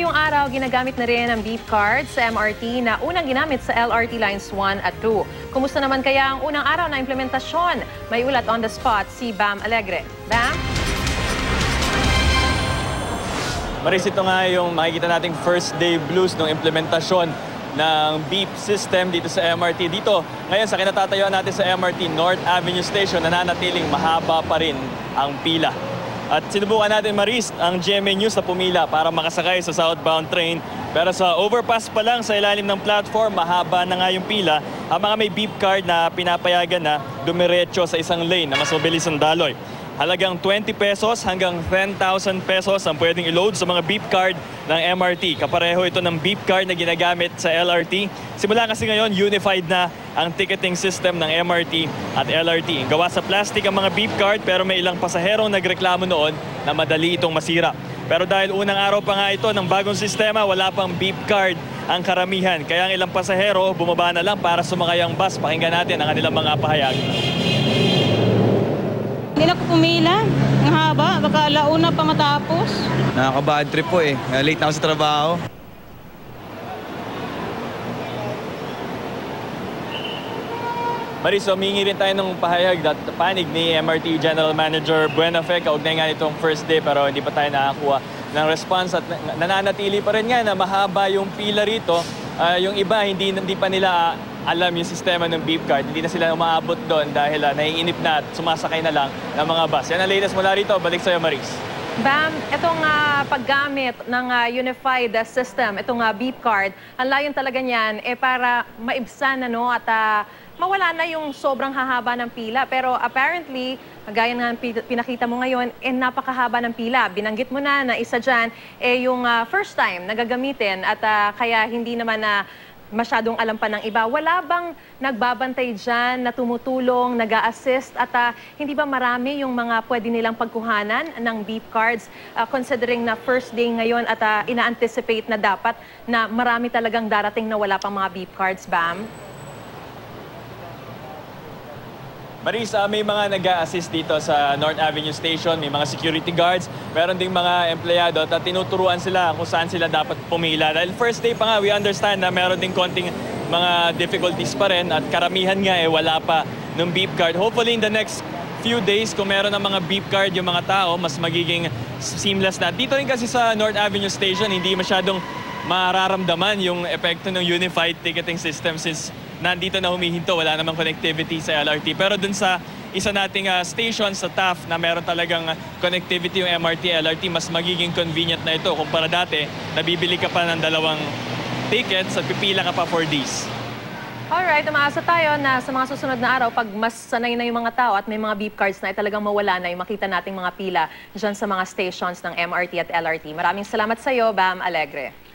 ngayong araw, ginagamit na rin ang beep card sa MRT na unang ginamit sa LRT Lines 1 at 2. Kumusta naman kaya ang unang araw na implementasyon? May ulat on the spot si Bam Alegre. Bam? Maris, ito nga yung makikita nating first day blues ng implementasyon ng beep system dito sa MRT. Dito, ngayon sa kinatatayuan natin sa MRT North Avenue Station, nananatiling mahaba pa rin ang pila. At sinubukan natin, Maris, ang GMA News na pumila para makasakay sa southbound train. Pero sa overpass pa lang sa ilalim ng platform, mahaba na nga yung pila. Ang mga may beep card na pinapayagan na dumiretso sa isang lane na mas mabilis ang daloy. Halagang 20 pesos hanggang 10,000 pesos ang pwedeng i-load sa mga beep card ng MRT. Kapareho ito ng beep card na ginagamit sa LRT. Simula kasi ngayon, unified na ang ticketing system ng MRT at LRT. Gawa sa plastic ang mga beep card pero may ilang pasaherong nagreklamo noon na madali itong masira. Pero dahil unang araw pa nga ito ng bagong sistema, wala pang beep card ang karamihan. Kaya ang ilang pasahero bumaba na lang para sumakay ang bus. Pakinggan natin ang kanilang mga pahayag. Hindi na ko pumila. Ang haba. Baka alauna pa matapos. Nakaka-bad trip po eh. Late na ako sa trabaho. Maris, humingi rin tayo ng pahayag at panig ni MRT General Manager Buenafe. Kaugnay nga itong first day pero hindi pa tayo nakakuha ng response at nananatili pa rin nga na mahaba yung pila rito. Yung iba hindi pa nila alam yung sistema ng beep card. Hindi na sila umaabot doon dahil naiinip na at sumasakay na lang ng mga bus. Yan ang latest mula rito. Balik sa'yo, Maris. Bam, itong paggamit ng unified system, itong beep card, ang layon talaga niyan para maibsan at mawala na yung sobrang hahaba ng pila. Pero apparently, gaya nga pinakita mo ngayon, napakahaba ng pila. Binanggit mo na isa dyan, yung first time na gagamitin at kaya hindi naman masyadong alam pa ng iba. Wala bang nagbabantay dyan na tumutulong, nag-a-assist at hindi ba marami yung mga pwede nilang pagkuhanan ng beep cards considering na first day ngayon at ina-anticipate na dapat na marami talagang darating na wala pang mga beep cards, Bam? Maris, may mga nag-a-assist dito sa North Avenue Station, may mga security guards, meron ding mga empleyado at tinuturuan sila kung saan sila dapat pumila. Dahil first day pa nga, we understand na meron ding konting mga difficulties pa rin at karamihan nga wala pa ng beep card. Hopefully in the next few days, kung meron ng mga beep card yung mga tao, mas magiging seamless na. Dito rin kasi sa North Avenue Station, hindi masyadong mararamdaman yung epekto ng unified ticketing system since nandito na humihinto, wala namang connectivity sa LRT. Pero dun sa isa nating station sa TAF na meron talagang connectivity yung MRT, LRT, mas magiging convenient na ito. Kumpara dati, nabibili ka pa ng dalawang tickets at pipila ka pa for these. Alright, umaasa tayo na sa mga susunod na araw, pag mas sanay na yung mga tao at may mga beep cards na talagang mawala na yung makita nating mga pila dyan sa mga stations ng MRT at LRT. Maraming salamat sa iyo, Bam Alegre.